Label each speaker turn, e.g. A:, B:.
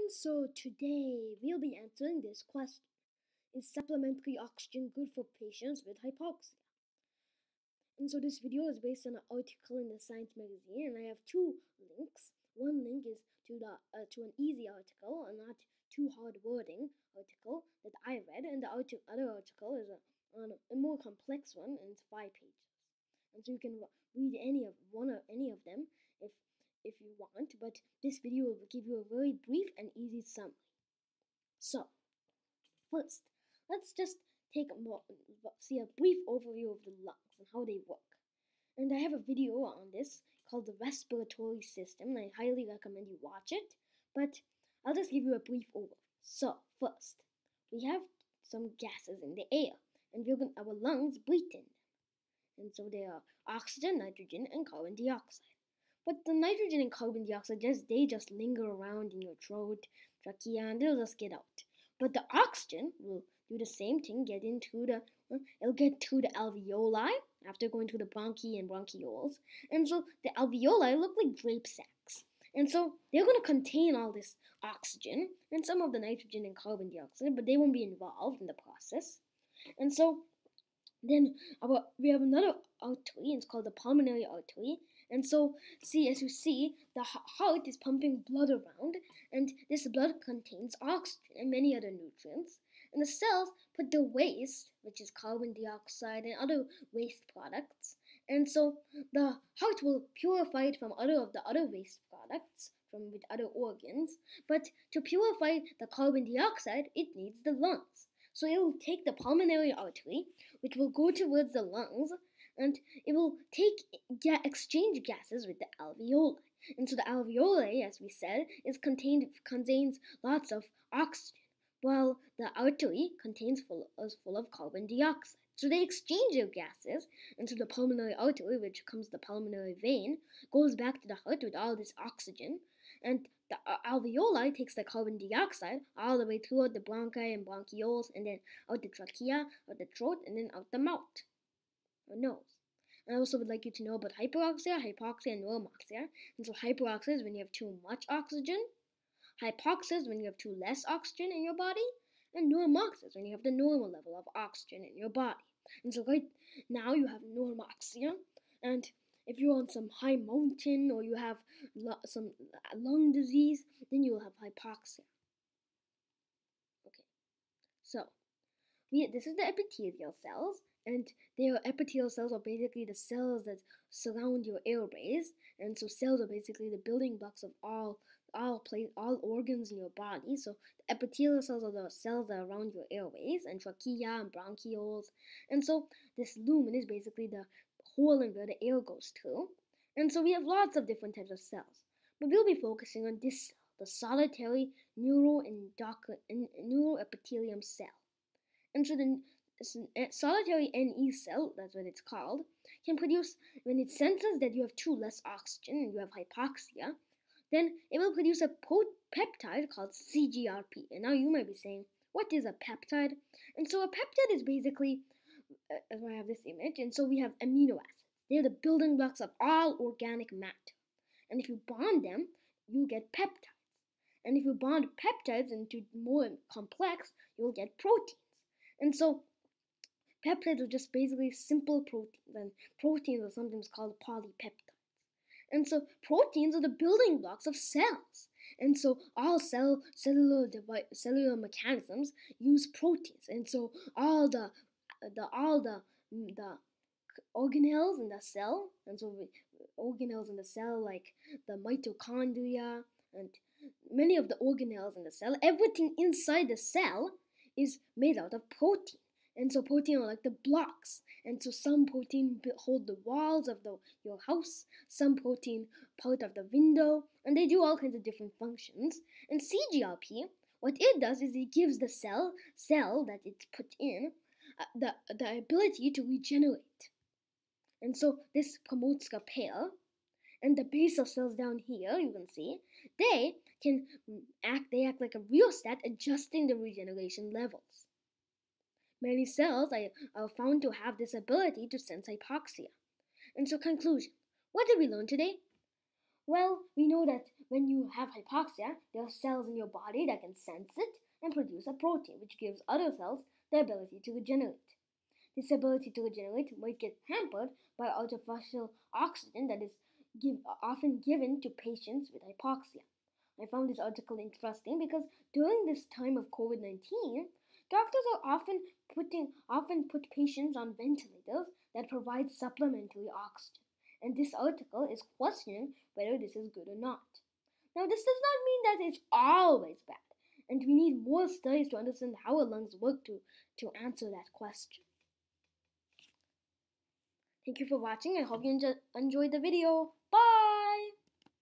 A: So today we'll be answering this question. Is supplementary oxygen good for patients with hypoxia? And so this video is based on an article in the Science magazine, and I have two links. One link is to an easy article, a not too hard wording article that I read, and the other article is on a more complex one, and it's 5 pages. And so you can read any of them if you want, but this video will give you a very brief and easy summary. So, first, let's just see a brief overview of the lungs and how they work. And I have a video on this called the Respiratory System, and I highly recommend you watch it, but I'll just give you a brief overview. So, first, we have some gases in the air, and our lungs breathe in them. And so they are oxygen, nitrogen, and carbon dioxide. But the nitrogen and carbon dioxide just linger around in your throat, trachea, and they'll just get out. But the oxygen will do the same thing, it'll get through the alveoli after going through the bronchi and bronchioles. And so the alveoli look like grape sacs. And so they're going to contain all this oxygen and some of the nitrogen and carbon dioxide, but they won't be involved in the process. And so then we have another artery, it's called the pulmonary artery. And so, as you see, the heart is pumping blood around, and this blood contains oxygen and many other nutrients. And the cells put the waste, which is carbon dioxide and other waste products. And so the heart will purify it from other waste products with other organs. But to purify the carbon dioxide, it needs the lungs. So it will take the pulmonary artery, which will go towards the lungs, and it will exchange gases with the alveoli. And so the alveoli, as we said, contains lots of oxygen, while the artery is full of carbon dioxide. So they exchange their gases, and so the pulmonary artery, which becomes the pulmonary vein, goes back to the heart with all this oxygen, and the alveoli takes the carbon dioxide all the way throughout the bronchi and bronchioles, and then out the trachea, out the throat, and then out the mouth or nose. And I also would like you to know about hyperoxia, hypoxia, and normoxia. And so hyperoxia is when you have too much oxygen. Hypoxia is when you have too less oxygen in your body. And normoxia is when you have the normal level of oxygen in your body. And so right now you have normoxia, and if you're on some high mountain or you have some lung disease, then you'll have hypoxia. Okay, so this is the epithelial cells, and their epithelial cells are basically the cells that surround your airways. And so cells are basically the building blocks of all organs in your body. So the epithelial cells are the cells that are around your airways and trachea and bronchioles. And so this lumen is basically the hole in where the air goes through. And so we have lots of different types of cells, but we'll be focusing on this cell, the solitary neuroepithelium cell. And so the solitary NE cell, that's what it's called, can produce, when it senses that you have too less oxygen and you have hypoxia, then it will produce a peptide called CGRP. And now you might be saying, what is a peptide? And so a peptide is basically, I have this image, and so we have amino acids. They're the building blocks of all organic matter. And if you bond them, you get peptides. And if you bond peptides into more complex, you'll get proteins. And so peptides are just basically simple proteins, and proteins are sometimes called polypeptides. And so proteins are the building blocks of cells. And so all cellular mechanisms use proteins. And so all the organelles in the cell, and so organelles in the cell like the mitochondria and many of the organelles in the cell, everything inside the cell is made out of protein. And so protein are like the blocks. And so some protein hold the walls of your house, some protein part of the window, and they do all kinds of different functions. And CGRP, what it does is it gives the cell that it's put in the ability to regenerate. And so this promotes repair. And the basal cells down here, you can see, they act like a rheostat, adjusting the regeneration levels. Many cells are found to have this ability to sense hypoxia. And so conclusion, what did we learn today? Well, we know that when you have hypoxia, there are cells in your body that can sense it and produce a protein, which gives other cells the ability to regenerate. This ability to regenerate might get hampered by artificial oxygen that is often given to patients with hypoxia. I found this article interesting because during this time of COVID-19, doctors are often put patients on ventilators that provide supplementary oxygen, and this article is questioning whether this is good or not. Now, this does not mean that it's always bad, and we need more studies to understand how our lungs work to answer that question. Thank you for watching. I hope you enjoyed the video. Bye!